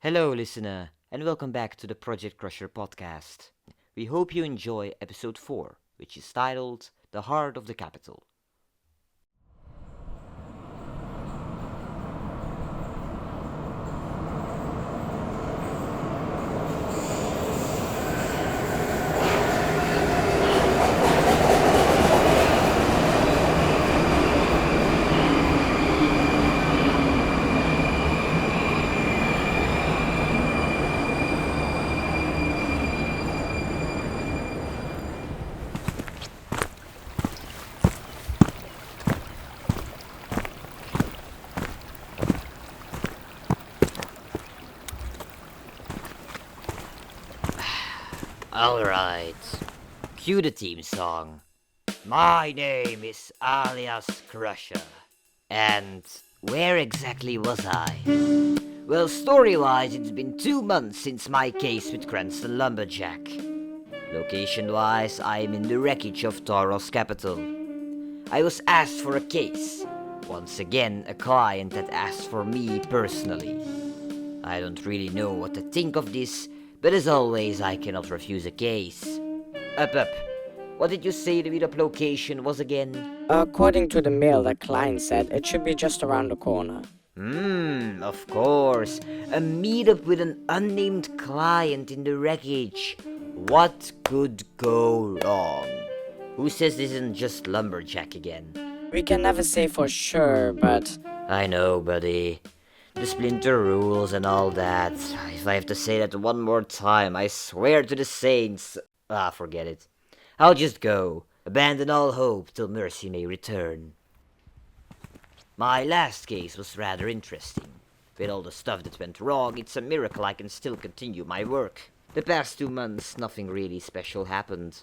Hello, listener, and welcome back to the Project Crusher podcast. We hope you enjoy episode 4, which is titled The Heart of the Capital. Alright, cue the theme song. My name is alias Crusher. And where exactly was I? Well, story-wise, it's been 2 months since my case with Cranston Lumberjack. Location-wise, I am in the wreckage of Taurus Capital. I was asked for a case. Once again, a client that asked for me personally. I don't really know what to think of this, but as always, I cannot refuse a case. Up. What did you say the meetup location was again? According to the mail, the client said it should be just around the corner. Of course. A meetup with an unnamed client in the wreckage. What could go wrong? Who says this isn't just Lumberjack again? We can never say for sure, but I know, buddy. The splinter rules and all that. If I have to say that one more time, I swear to the saints. Forget it. I'll just go. Abandon all hope till mercy may return. My last case was rather interesting. With all the stuff that went wrong, it's a miracle I can still continue my work. The past 2 months, nothing really special happened.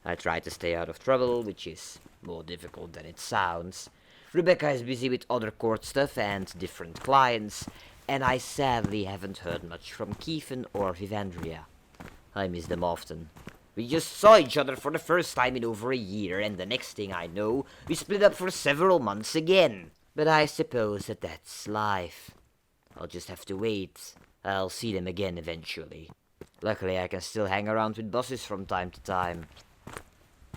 I tried to stay out of trouble, which is more difficult than it sounds. Rebecca is busy with other court stuff and different clients, and I sadly haven't heard much from Keithan or Vivandria. I miss them often. We just saw each other for the first time in over a year, and the next thing I know, we split up for several months again. But I suppose that's life. I'll just have to wait. I'll see them again eventually. Luckily, I can still hang around with bosses from time to time.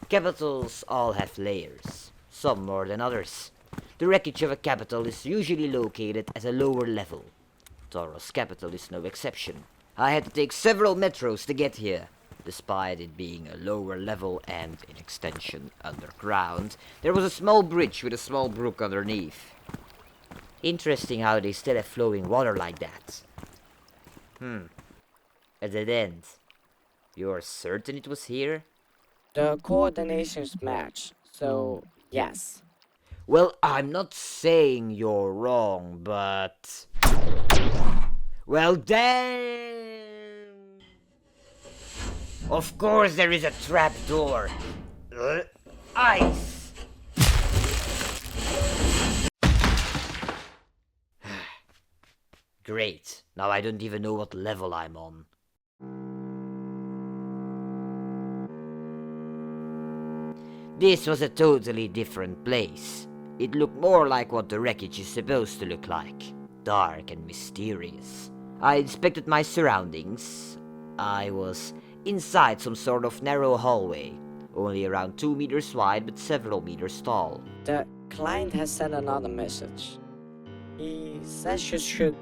Capitals all have layers, some more than others. The wreckage of a capital is usually located at a lower level. Taurus Capital is no exception. I had to take several metros to get here. Despite it being a lower level and, in extension, underground, there was a small bridge with a small brook underneath. Interesting how they still have flowing water like that. A dead end. You're certain it was here? the coordinations match, so yes. Well, I'm not saying you're wrong, but... Well, damn! Of course there is a trapdoor. Ice! Great. Now I don't even know what level I'm on. This was a totally different place. It looked more like what the wreckage is supposed to look like. Dark and mysterious. I inspected my surroundings. I was inside some sort of narrow hallway, only around 2 meters wide but several meters tall. The client has sent another message. He says you should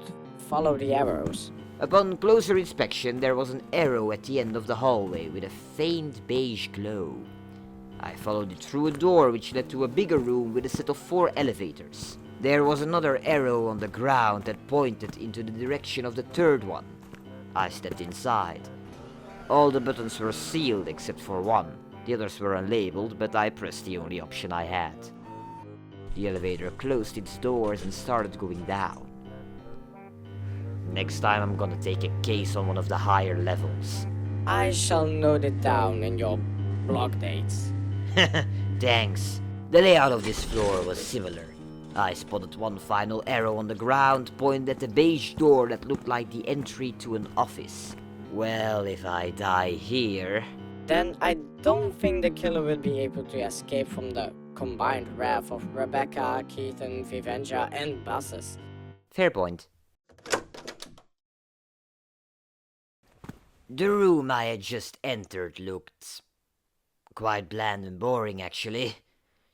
follow the arrows. Upon closer inspection, there was an arrow at the end of the hallway with a faint beige glow. I followed it through a door which led to a bigger room with a set of 4 elevators. There was another arrow on the ground that pointed into the direction of the 3rd one. I stepped inside. All the buttons were sealed except for one. The others were unlabeled, but I pressed the only option I had. The elevator closed its doors and started going down. Next time I'm gonna take a case on one of the higher levels. I shall note it down in your blog dates. Thanks. The layout of this floor was similar. I spotted one final arrow on the ground pointed at the beige door that looked like the entry to an office. Well, if I die here... Then I don't think the killer will be able to escape from the combined wrath of Rebecca, Keithan, Vivandria, and buses. Fair point. The room I had just entered looked quite bland and boring, actually.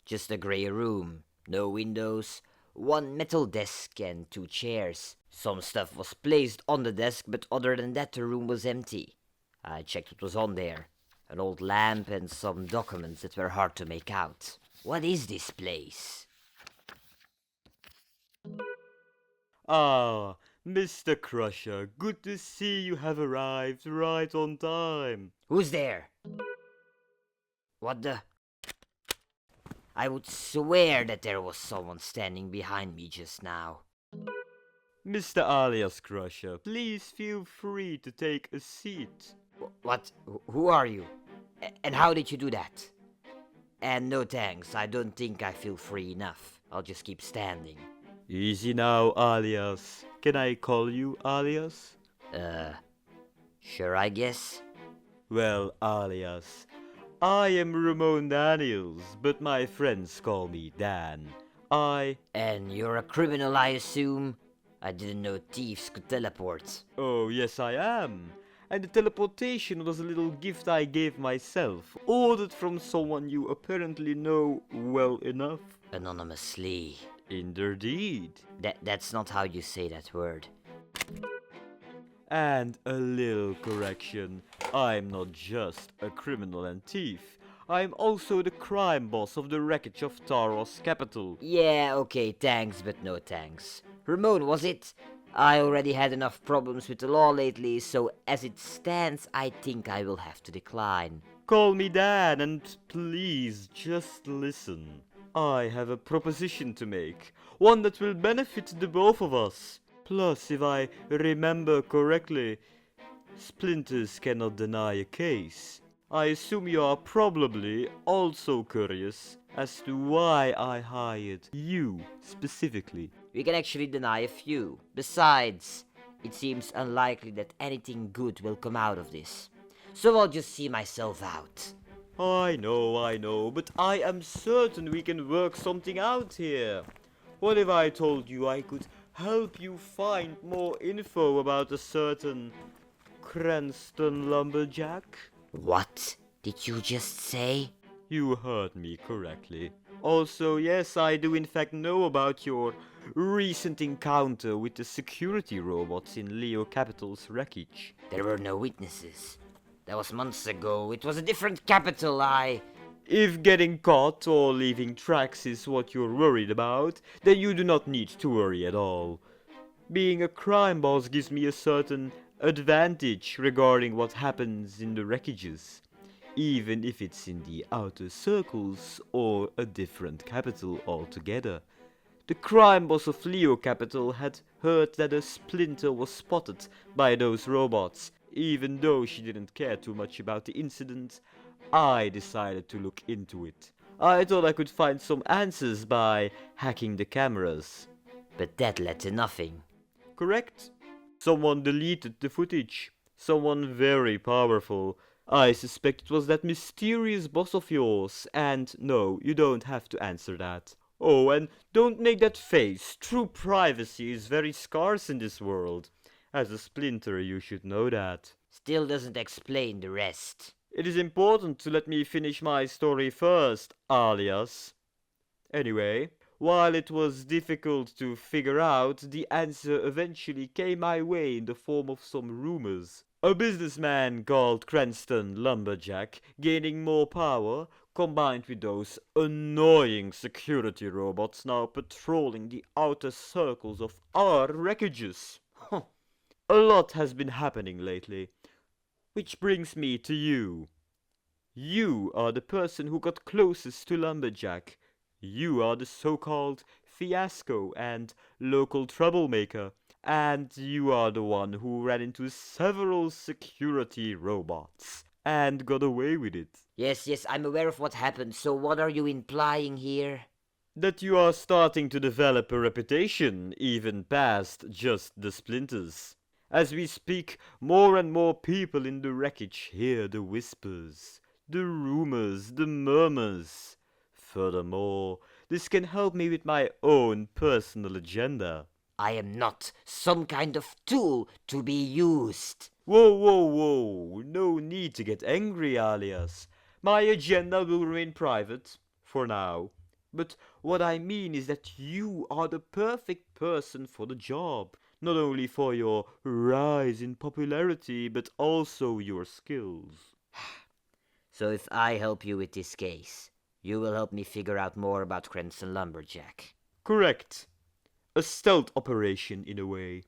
Just a grey room, no windows, one metal desk and two chairs. Some stuff was placed on the desk, but other than that the room was empty. I checked what was on there. An old lamp and some documents that were hard to make out. What is this place? Ah, Mr. Crusher, good to see you have arrived right on time. Who's there? What the? I would swear that there was someone standing behind me just now. Mr. Alias Crusher, please feel free to take a seat. What? Who are you? And how did you do that? And no thanks, I don't think I feel free enough. I'll just keep standing. Easy now, Alias. Can I call you Alias? Sure, I guess. Well, Alias, I am Ramon Daniels, but my friends call me Dan. And you're a criminal, I assume? I didn't know thieves could teleport. Oh, yes, I am. And the teleportation was a little gift I gave myself, ordered from someone you apparently know well enough. Anonymously. Indeed. That's not how you say that word. And a little correction. I'm not just a criminal and thief. I'm also the crime boss of the wreckage of Taros Capital. Yeah, okay, thanks, but no thanks. Ramon, was it? I already had enough problems with the law lately, so as it stands, I think I will have to decline. Call me Dan, and please just listen. I have a proposition to make, one that will benefit the both of us. Plus, if I remember correctly, Splinters cannot deny a case. I assume you are probably also curious as to why I hired you specifically. We can actually deny a few. Besides, it seems unlikely that anything good will come out of this. So I'll just see myself out. I know, but I am certain we can work something out here. What if I told you I could help you find more info about a certain Cranston lumberjack? What did you just say? You heard me correctly. Also, yes, I do in fact know about your recent encounter with the security robots in Leo Capital's wreckage. There were no witnesses. That was months ago. It was a different capital. If getting caught or leaving tracks is what you're worried about, then you do not need to worry at all. Being a crime boss gives me a certain advantage regarding what happens in the wreckages, even if it's in the outer circles or a different capital altogether. The crime boss of Leo Capital had heard that a splinter was spotted by those robots. Even though she didn't care too much about the incident, I decided to look into it. I thought I could find some answers by hacking the cameras. But that led to nothing. Correct? Someone deleted the footage. Someone very powerful. I suspect it was that mysterious boss of yours, and no, you don't have to answer that. Oh, and don't make that face. True privacy is very scarce in this world. As a splinter, you should know that. Still doesn't explain the rest. It is important to let me finish my story first, Alias. Anyway, while it was difficult to figure out, the answer eventually came my way in the form of some rumors. A businessman called Cranston Lumberjack gaining more power, combined with those annoying security robots now patrolling the outer circles of our wreckages. A lot has been happening lately. Which brings me to you. You are the person who got closest to Lumberjack. You are the so-called fiasco and local troublemaker. And you are the one who ran into several security robots and got away with it. Yes, I'm aware of what happened, so what are you implying here? That you are starting to develop a reputation, even past just the splinters. As we speak, more and more people in the wreckage hear the whispers, the rumors, the murmurs. Furthermore, this can help me with my own personal agenda. I am not some kind of tool to be used. Whoa, whoa, whoa! No need to get angry, alias. My agenda will remain private, for now. But what I mean is that you are the perfect person for the job. Not only for your rise in popularity, but also your skills. So if I help you with this case, you will help me figure out more about Cranston Lumberjack. Correct. A stealth operation, in a way.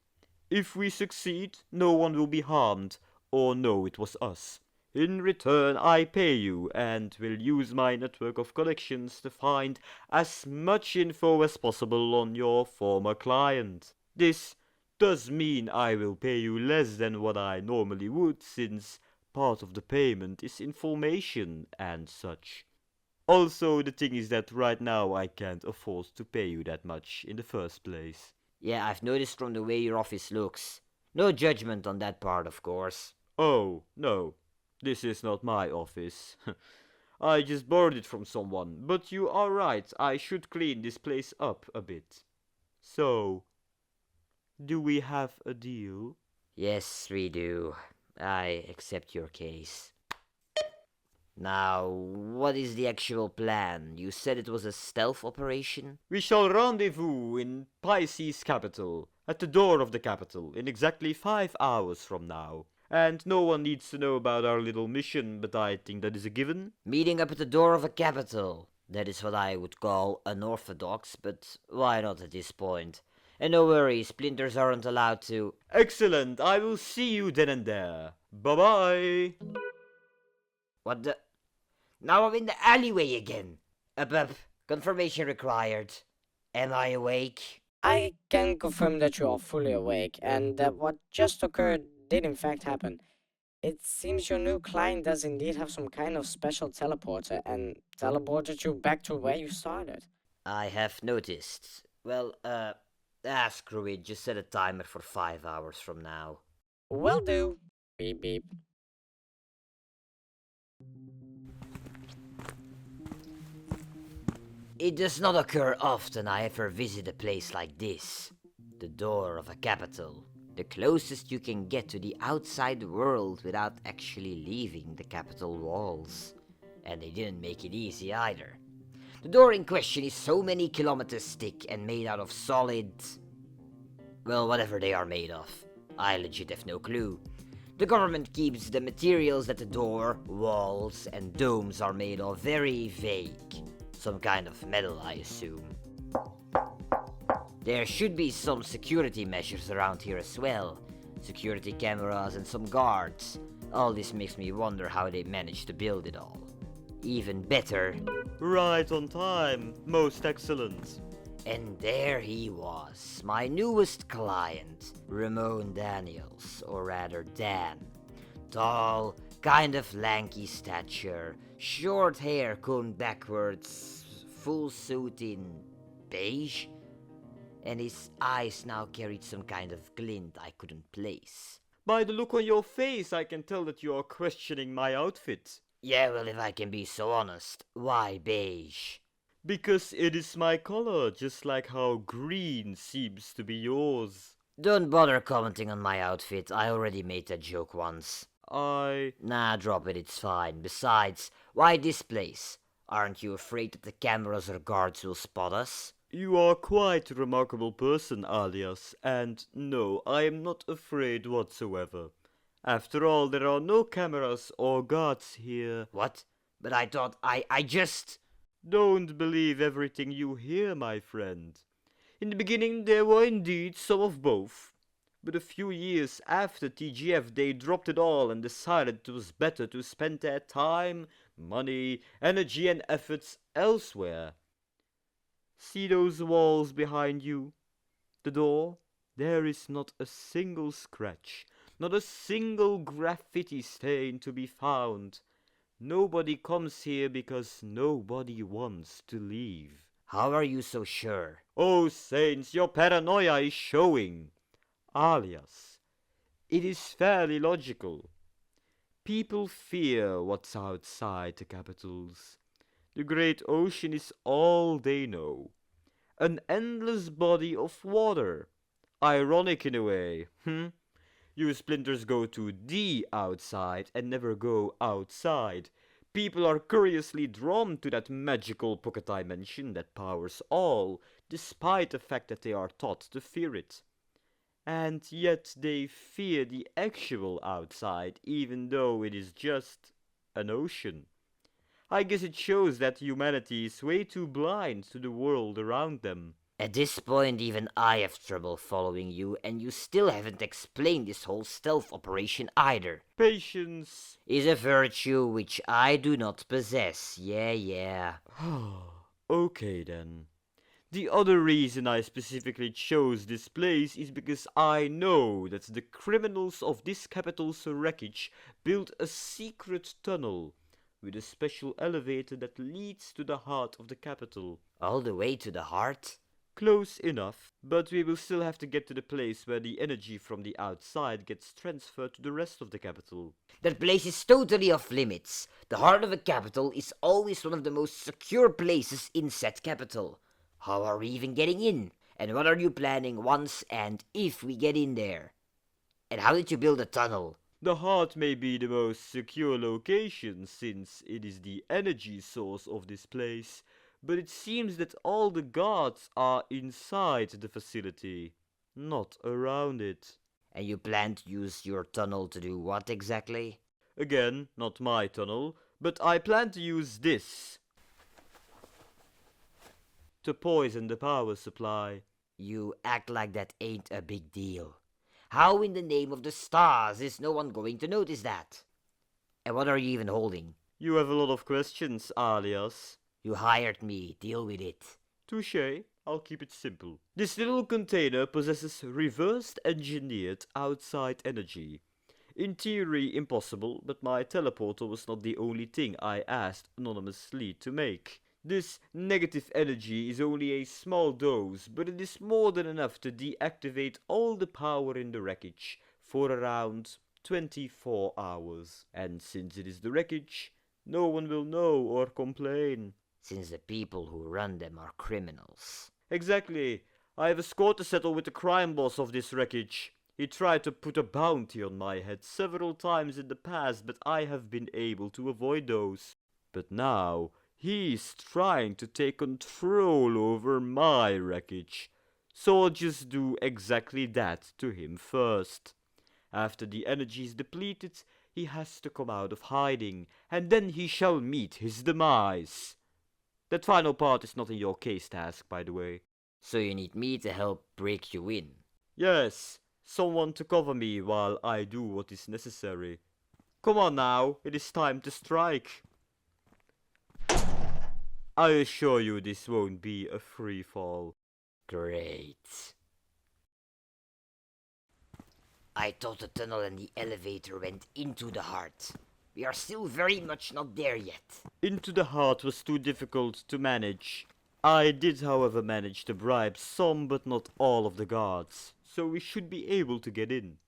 If we succeed, no one will be harmed, or know it was us. In return, I pay you, and will use my network of connections to find as much info as possible on your former client. This does mean I will pay you less than what I normally would, since part of the payment is information and such. Also, the thing is that right now I can't afford to pay you that much in the first place. Yeah, I've noticed from the way your office looks. No judgment on that part, of course. Oh, no, this is not my office. I just borrowed it from someone, but you are right, I should clean this place up a bit. So, do we have a deal? Yes, we do. I accept your case. Now, what is the actual plan? You said it was a stealth operation? We shall rendezvous in Pisces' capital, at the door of the capital, in exactly 5 hours from now. And no one needs to know about our little mission, but I think that is a given. Meeting up at the door of a capital. That is what I would call unorthodox, but why not at this point? And no worry, splinters aren't allowed to. Excellent, I will see you then and there. Bye-bye. What the? Now I'm in the alleyway again. Up. Confirmation required. Am I awake? I can confirm that you are fully awake and that what just occurred did in fact happen. It seems your new client does indeed have some kind of special teleporter and teleported you back to where you started. I have noticed. Well, screw it. Just set a timer for 5 hours from now. Will do. Beep beep. It does not occur often I ever visit a place like this. The door of a capital. The closest you can get to the outside world without actually leaving the capital walls. And they didn't make it easy either. The door in question is so many kilometers thick and made out of solid... well, whatever they are made of. I legit have no clue. The government keeps the materials that the door, walls, and domes are made of very vague. Some kind of metal, I assume. There should be some security measures around here as well. Security cameras and some guards. All this makes me wonder how they managed to build it all. Even better. Right on time. Most excellent. And there he was, my newest client, Ramon Daniels, or rather Dan. Tall, kind of lanky stature, short hair combed backwards, full suit in beige, and his eyes now carried some kind of glint I couldn't place. By the look on your face, I can tell that you are questioning my outfit. Yeah, well, if I can be so honest, why beige? Because it is my color, just like how green seems to be yours. Don't bother commenting on my outfit, I already made that joke once. Nah, drop it, it's fine. Besides, why this place? Aren't you afraid that the cameras or guards will spot us? You are quite a remarkable person, alias, and no, I am not afraid whatsoever. After all, there are no cameras or guards here. What? But I thought I just... Don't believe everything you hear, my friend. In the beginning there were indeed some of both. But a few years after TGF they dropped it all and decided it was better to spend their time, money, energy and efforts elsewhere. See those walls behind you? The door? There is not a single scratch, not a single graffiti stain to be found. Nobody comes here because nobody wants to leave. How are you so sure? Oh, saints, your paranoia is showing. Alias, it is fairly logical. People fear what's outside the capitals. The great ocean is all they know. An endless body of water. ironic in a way, You splinters go to the outside and never go outside. People are curiously drawn to that magical pocket dimension that powers all, despite the fact that they are taught to fear it. And yet they fear the actual outside, even though it is just an ocean. I guess it shows that humanity is way too blind to the world around them. At this point, even I have trouble following you, and you still haven't explained this whole stealth operation either. Patience Is a virtue which I do not possess. Yeah. Okay then. The other reason I specifically chose this place is because I know that the criminals of this capital's wreckage built a secret tunnel with a special elevator that leads to the heart of the capital. All the way to the heart? Close enough, but we will still have to get to the place where the energy from the outside gets transferred to the rest of the capital. That place is totally off limits. The heart of a capital is always one of the most secure places in said capital. How are we even getting in? And what are you planning once and if we get in there? And how did you build a tunnel? The heart may be the most secure location since it is the energy source of this place, but it seems that all the guards are inside the facility, not around it. And you plan to use your tunnel to do what exactly? Again, not my tunnel, but I plan to use this to poison the power supply. You act like that ain't a big deal. How in the name of the stars is no one going to notice that? And what are you even holding? You have a lot of questions, alias. You hired me, deal with it. Touché, I'll keep it simple. This little container possesses reversed engineered outside energy. In theory impossible, but my teleporter was not the only thing I asked anonymously to make. This negative energy is only a small dose, but it is more than enough to deactivate all the power in the wreckage for around 24 hours. And since it is the wreckage, no one will know or complain. Since the people who run them are criminals. Exactly. I have a score to settle with the crime boss of this wreckage. He tried to put a bounty on my head several times in the past, but I have been able to avoid those. But now, he's trying to take control over my wreckage. So I'll just do exactly that to him first. After the energy is depleted, he has to come out of hiding, and then he shall meet his demise. That final part is not in your case task, by the way. So you need me to help break you in? Yes, someone to cover me while I do what is necessary. Come on now, it is time to strike. I assure you this won't be a free fall. Great. I thought the tunnel and the elevator went into the heart. We are still very much not there yet. Into the heart was too difficult to manage. I did, however, manage to bribe some but not all of the guards, so we should be able to get in.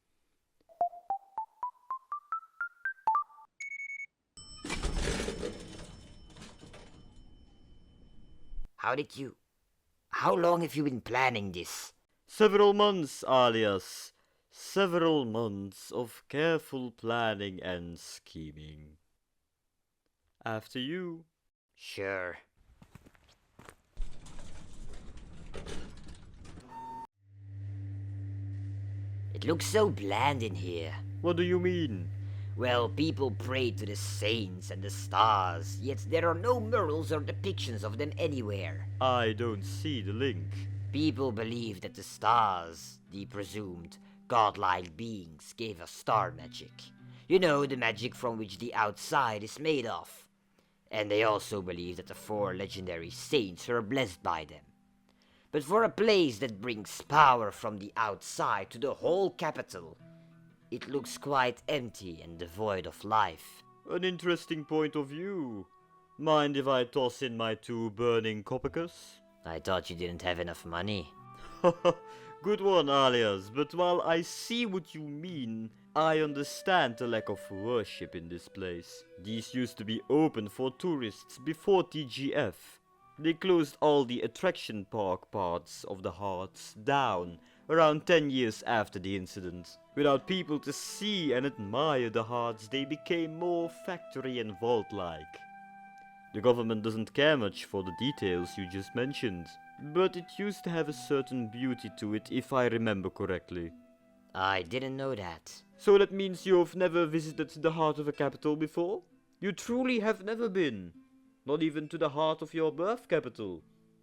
How long have you been planning this? Several months, alias. Several months of careful planning and scheming. After you. Sure. It looks so bland in here. What do you mean? Well, people pray to the saints and the stars, yet there are no murals or depictions of them anywhere. I don't see the link. People believe that the stars, the presumed godlike beings, gave us star magic. You know, the magic from which the outside is made of. And they also believe that the 4 legendary saints were blessed by them. But for a place that brings power from the outside to the whole capital, it looks quite empty and devoid of life. An interesting point of view. Mind if I toss in my 2 burning kopicus? I thought you didn't have enough money. Good one, alias, but while I see what you mean, I understand the lack of worship in this place. These used to be open for tourists before TGF. They closed all the attraction park parts of the hearts down around 10 years after the incident. Without people to see and admire the hearts, they became more factory and vault-like. The government doesn't care much for the details you just mentioned, but it used to have a certain beauty to it if I remember correctly. I didn't know that. So that means you've never visited the heart of a capital before? You truly have never been? Not even to the heart of your birth capital?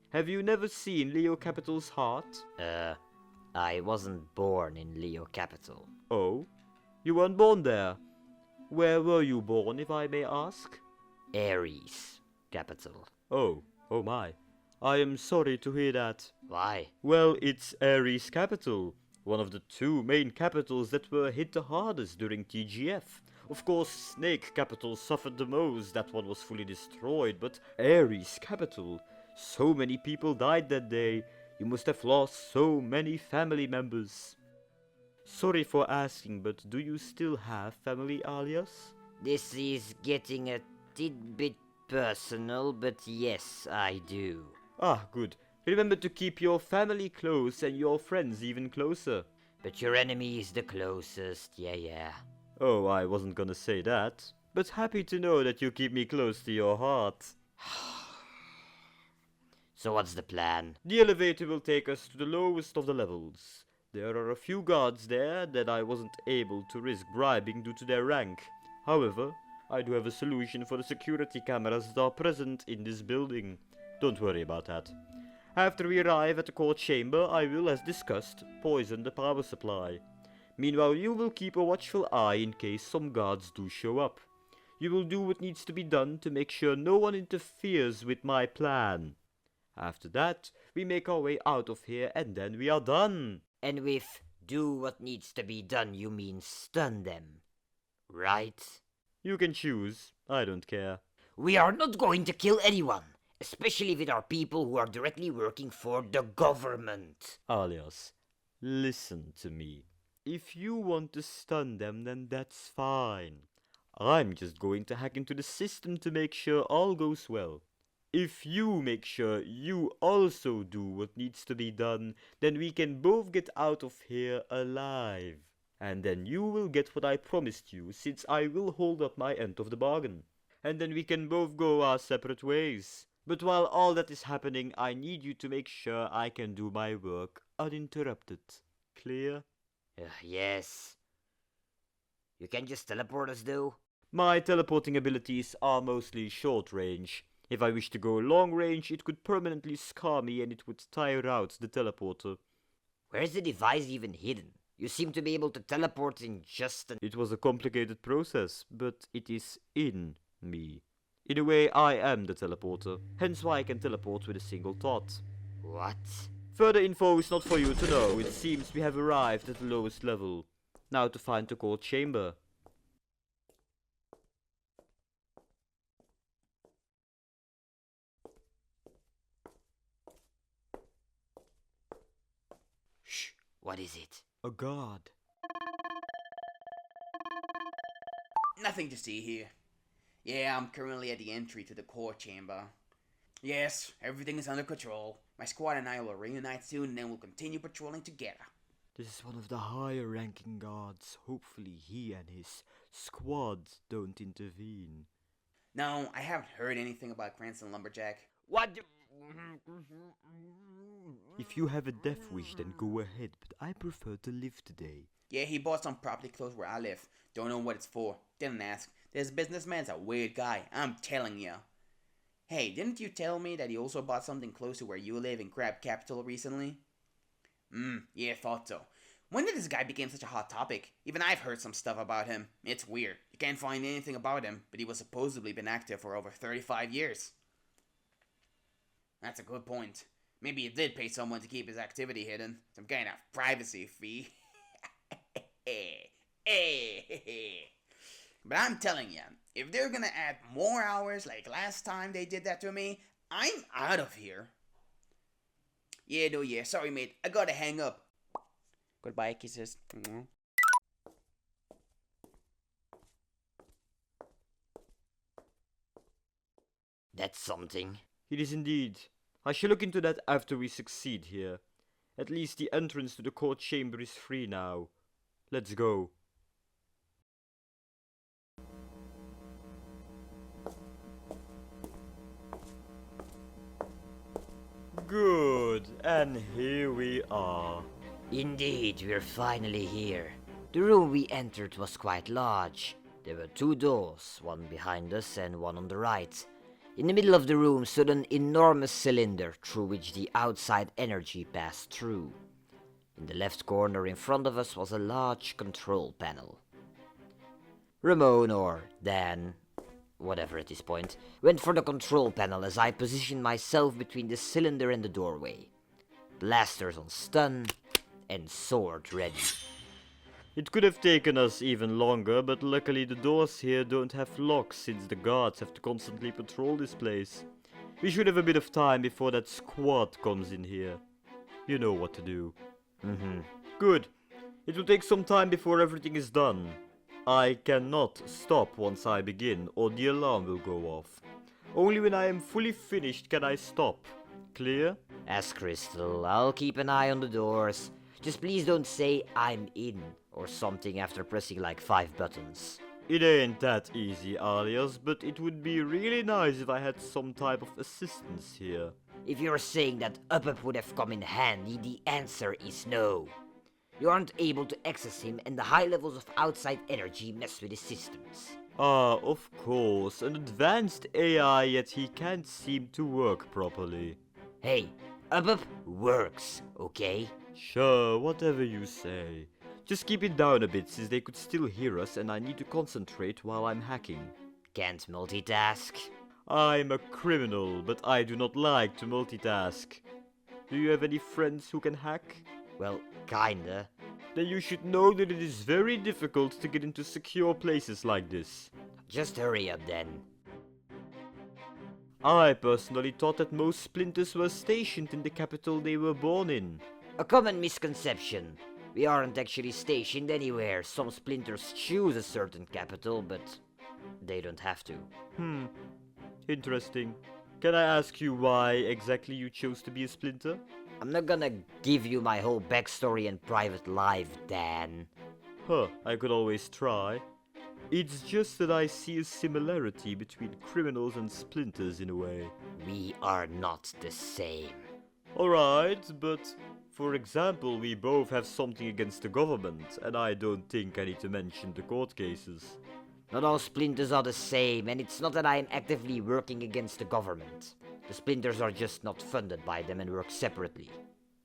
Have you never seen Leo Capital's heart? I wasn't born in Leo Capital. Oh? You weren't born there? Where were you born, if I may ask? Ares Capital. Oh my. I am sorry to hear that. Why? Well, it's Ares Capital, one of the two main capitals that were hit the hardest during TGF. Of course, Snake Capital suffered the most, that one was fully destroyed, but Ares Capital, so many people died that day. You must have lost so many family members. Sorry for asking, but do you still have family, Alias? This is getting a tidbit personal, but yes, I do. Ah, good. Remember to keep your family close and your friends even closer. But your enemy is the closest, yeah. Oh, I wasn't gonna say that. But happy to know that you keep me close to your heart. So what's the plan? The elevator will take us to the lowest of the levels. There are a few guards there that I wasn't able to risk bribing due to their rank. However, I do have a solution for the security cameras that are present in this building. Don't worry about that. After we arrive at the core chamber, I will, as discussed, poison the power supply. Meanwhile, you will keep a watchful eye in case some guards do show up. You will do what needs to be done to make sure no one interferes with my plan. After that, we make our way out of here and then we are done. And with do what needs to be done, you mean stun them, right? You can choose. I don't care. We are not going to kill anyone, especially with our people who are directly working for the government. Alias, listen to me. If you want to stun them, then that's fine. I'm just going to hack into the system to make sure all goes well. If you make sure you also do what needs to be done, then we can both get out of here alive. And then you will get what I promised you, since I will hold up my end of the bargain. And then we can both go our separate ways. But while all that is happening, I need you to make sure I can do my work uninterrupted. Clear? Yes. You can just teleport us, though? My teleporting abilities are mostly short range. If I wish to go long range, it could permanently scar me and it would tire out the teleporter. Where's the device even hidden? You seem to be able to teleport in just an... It was a complicated process, but it is in me. In a way, I am the teleporter, hence why I can teleport with a single thought. What? Further info is not for you to know. It seems we have arrived at the lowest level. Now to find the core chamber. Shh, what is it? A guard. Nothing to see here. Yeah, I'm currently at the entry to the core chamber. Yes, everything is under control. My squad and I will reunite soon and then we'll continue patrolling together. This is one of the higher ranking guards. Hopefully he and his squad don't intervene. No, I haven't heard anything about Cranston Lumberjack. What? If you have a death wish, then go ahead, but I prefer to live today. Yeah, he bought some property close where I live. Don't know what it's for. Didn't ask. This businessman's a weird guy, I'm telling ya. Hey, didn't you tell me that he also bought something close to where you live in Crab Capital recently? Yeah, thought so. When did this guy become such a hot topic? Even I've heard some stuff about him. It's weird. You can't find anything about him, but he was supposedly been active for over 35 years. That's a good point. Maybe he did pay someone to keep his activity hidden. Some kind of privacy fee. But I'm telling ya, if they're gonna add more hours like last time they did that to me, I'm out of here. Yeah, sorry mate, I gotta hang up. Goodbye, kisses. That's something. It is indeed. I shall look into that after we succeed here. At least the entrance to the court chamber is free now. Let's go. Good, and here we are. Indeed, we're finally here. The room we entered was quite large. There were 2 doors, one behind us and one on the right. In the middle of the room stood an enormous cylinder through which the outside energy passed through. In the left corner in front of us was a large control panel. Ramon, or Dan, whatever at this point, went for the control panel as I positioned myself between the cylinder and the doorway. Blasters on stun and sword ready. It could have taken us even longer, but luckily the doors here don't have locks since the guards have to constantly patrol this place. We should have a bit of time before that squad comes in here. You know what to do. Good. It will take some time before everything is done. I cannot stop once I begin, or the alarm will go off. Only when I am fully finished can I stop. Clear? As Crystal, I'll keep an eye on the doors. Just please don't say I'm in or something after pressing like 5 buttons. It ain't that easy, Alias, but it would be really nice if I had some type of assistance here. If you're saying that Up would have come in handy, the answer is no. You aren't able to access him, and the high levels of outside energy mess with his systems. Ah, of course, an advanced AI, yet he can't seem to work properly. Hey, Up works, okay? Sure, whatever you say. Just keep it down a bit, since they could still hear us and I need to concentrate while I'm hacking. Can't multitask. I'm a criminal, but I do not like to multitask. Do you have any friends who can hack? Well, kinda. Then you should know that it is very difficult to get into secure places like this. Just hurry up then. I personally thought that most splinters were stationed in the capital they were born in. A common misconception. We aren't actually stationed anywhere. Some splinters choose a certain capital, but they don't have to. Interesting. Can I ask you why exactly you chose to be a splinter? I'm not gonna give you my whole backstory and private life, Dan. Huh, I could always try. It's just that I see a similarity between criminals and splinters in a way. We are not the same. Alright, but for example, we both have something against the government, and I don't think I need to mention the court cases. Not all splinters are the same, and it's not that I am actively working against the government. The splinters are just not funded by them and work separately.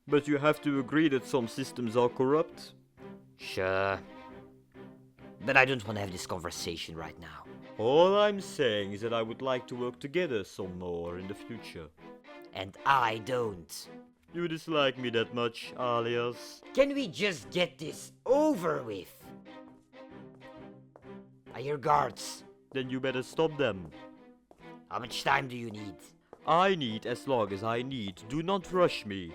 But you have to agree that some systems are corrupt? Sure. But I don't want to have this conversation right now. All I'm saying is that I would like to work together some more in the future. And I don't. You dislike me that much, Alias? Can we just get this over with? I hear guards. Then you better stop them. How much time do you need? I need as long as I need. Do not rush me.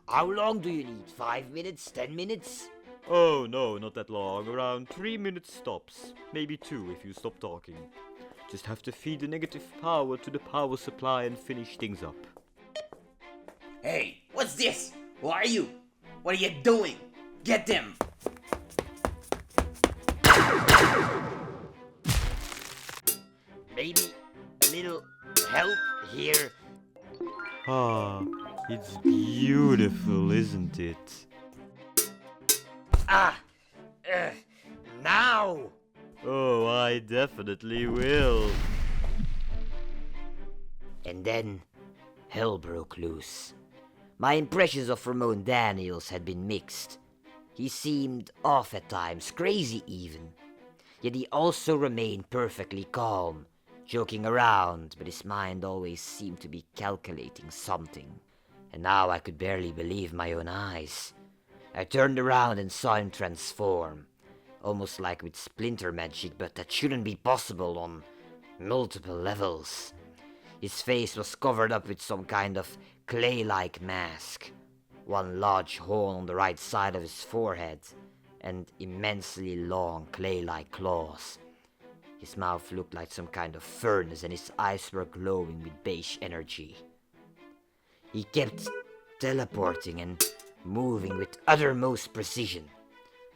How long do you need? 5 minutes? 10 minutes? Oh no, not that long. Around 3 minutes tops. Maybe 2 if you stop talking. Just have to feed the negative power to the power supply and finish things up. Hey, what's this? Who are you? What are you doing? Get them! Maybe a little help here? Ah, it's beautiful, isn't it? Now! Oh, I definitely will. And then, hell broke loose. My impressions of Ramon Daniels had been mixed. He seemed off at times, crazy even. Yet he also remained perfectly calm, joking around, but his mind always seemed to be calculating something. And now I could barely believe my own eyes. I turned around and saw him transform, almost like with splinter magic, but that shouldn't be possible on multiple levels. His face was covered up with some kind of clay-like mask, one large hole on the right side of his forehead, and immensely long clay-like claws. His mouth looked like some kind of furnace, and his eyes were glowing with beige energy. He kept teleporting and moving with uttermost precision.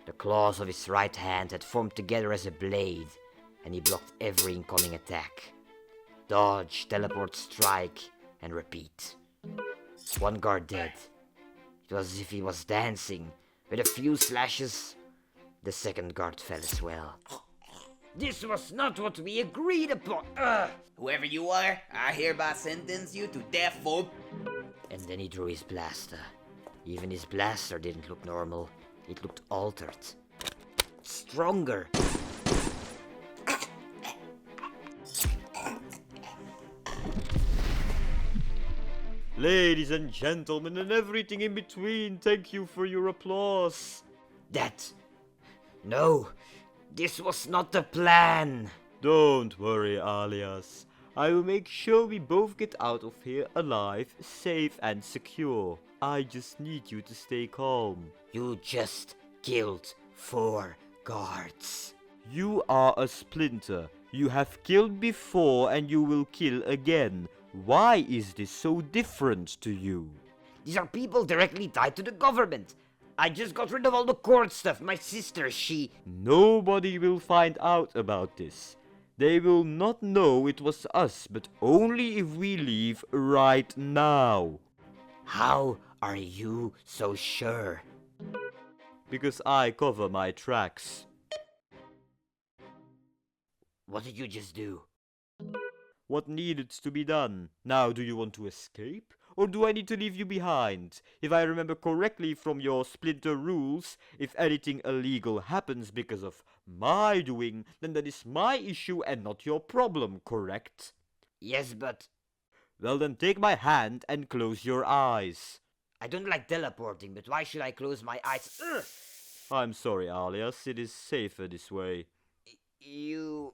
The claws of his right hand had formed together as a blade, and he blocked every incoming attack. Dodge, teleport, strike, and repeat. One guard dead. It was as if he was dancing. With a few slashes, the second guard fell as well. This was not what we agreed upon. Whoever you are, I hereby sentence you to death for... And then he drew his blaster. Even his blaster didn't look normal. It looked altered. Stronger. Ladies and gentlemen and everything in between, thank you for your applause. No, this was not the plan. Don't worry, Alias. I will make sure we both get out of here alive, safe and secure. I just need you to stay calm. You just killed 4 guards. You are a splinter. You have killed before and you will kill again. Why is this so different to you? These are people directly tied to the government. I just got rid of all the court stuff. My sister, she... Nobody will find out about this. They will not know it was us, but only if we leave right now. How are you so sure? Because I cover my tracks. What did you just do? What needed to be done? Now, do you want to escape? Or do I need to leave you behind? If I remember correctly from your Splinter rules, if anything illegal happens because of my doing, then that is my issue and not your problem, correct? Yes, but... Well then take my hand and close your eyes. I don't like teleporting, but why should I close my eyes? Ugh! I'm sorry, Alias, it is safer this way. You...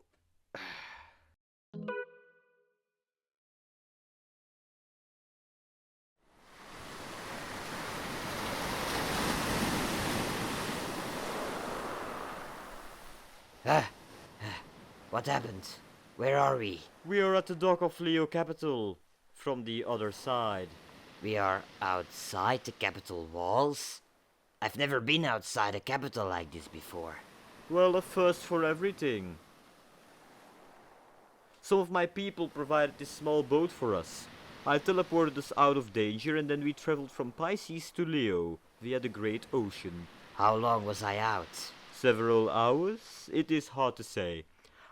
What happened? Where are we? We are at the dock of Leo Capital, from the other side. We are outside the capital walls? I've never been outside a capital like this before. Well, a first for everything. Some of my people provided this small boat for us. I teleported us out of danger and then we traveled from Pisces to Leo, via the Great Ocean. How long was I out? Several hours? It is hard to say.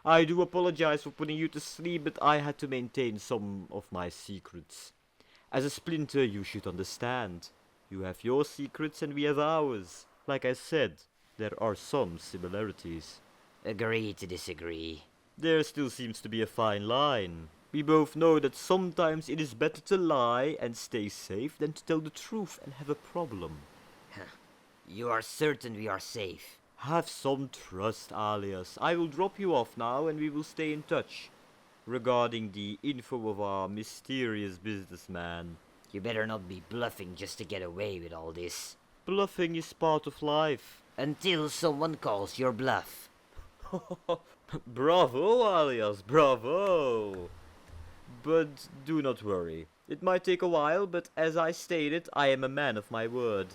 I do apologize for putting you to sleep, but I had to maintain some of my secrets. As a splinter, you should understand. You have your secrets and we have ours. Like I said, there are some similarities. Agree to disagree. There still seems to be a fine line. We both know that sometimes it is better to lie and stay safe than to tell the truth and have a problem. You are certain we are safe? Have some trust, Alias. I will drop you off now and we will stay in touch. Regarding the info of our mysterious businessman. You better not be bluffing just to get away with all this. Bluffing is part of life. Until someone calls your bluff. Bravo, Alias, bravo! But do not worry. It might take a while, but as I stated, I am a man of my word.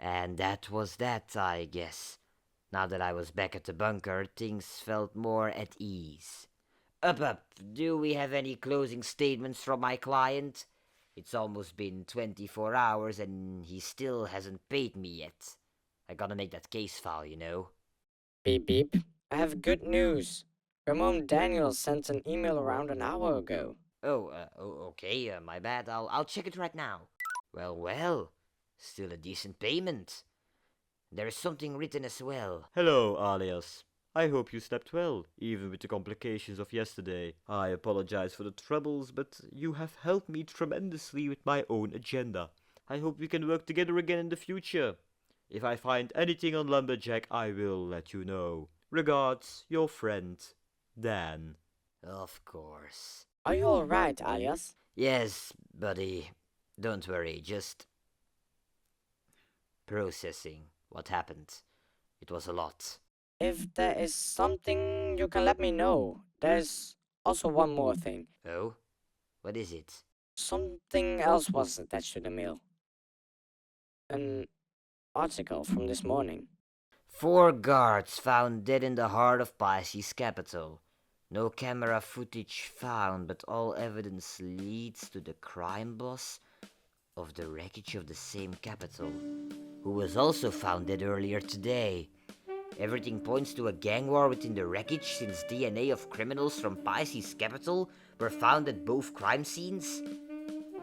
And that was that, I guess. Now that I was back at the bunker, things felt more at ease. Up, do we have any closing statements from my client? It's almost been 24 hours and he still hasn't paid me yet. I gotta make that case file, you know. Beep beep. I have good news. Ramon Daniels sent an email around an hour ago. Okay, my bad. I'll check it right now. Well, still a decent payment. There is something written as well. Hello, Alias. I hope you slept well, even with the complications of yesterday. I apologize for the troubles, but you have helped me tremendously with my own agenda. I hope we can work together again in the future. If I find anything on Lumberjack, I will let you know. Regards, your friend, Dan. Of course. Are you alright, Alias? Yes, buddy. Don't worry, just processing what happened. It was a lot. If there is something you can let me know, there's Also, one more thing. Oh? What is it? Something else was attached to the mail. An article from this morning. 4 guards found dead in the heart of Pisces capital. No camera footage found, but all evidence leads to the crime boss of the wreckage of the same capital, who was also found dead earlier today. Everything points to a gang war within the wreckage since DNA of criminals from Pisces capital were found at both crime scenes.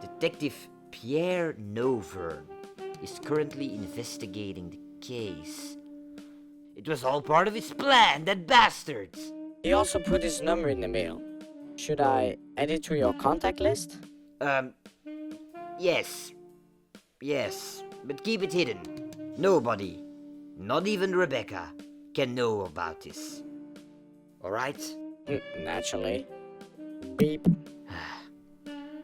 Detective Pierre Novern is currently investigating the case. It was all part of his plan, that bastard! He also put his number in the mail. Should I add it to your contact list? Yes. Yes, but keep it hidden. Nobody, not even Rebecca, can know about this. Alright? Naturally. Beep.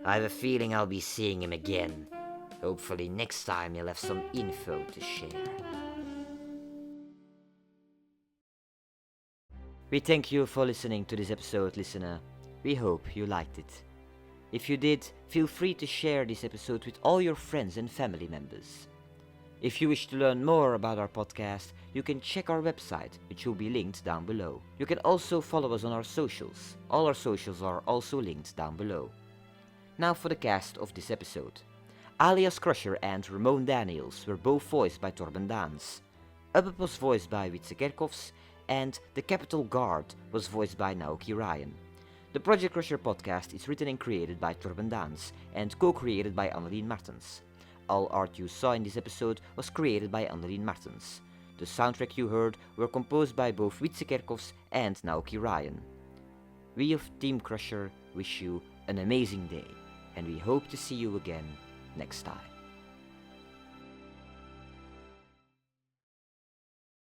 I have a feeling I'll be seeing him again. Hopefully next time he'll have some info to share. We thank you for listening to this episode, listener. We hope you liked it. If you did, feel free to share this episode with all your friends and family members. If you wish to learn more about our podcast, you can check our website, which will be linked down below. You can also follow us on our socials. All our socials are also linked down below. Now for the cast of this episode. Alias Crusher and Ramon Daniels were both voiced by Torben Daans. Ubbep was voiced by Wietse Kerkhoffs, and the Capital Guard was voiced by Naoki Ryan. The Project Crusher podcast is written and created by Torben Daans and co-created by Annelien Martens. All art you saw in this episode was created by Annelien Martens. The soundtrack you heard were composed by both Wietse Kerkhoffs and Naoki Ryan. We of Team Crusher wish you an amazing day, and we hope to see you again next time.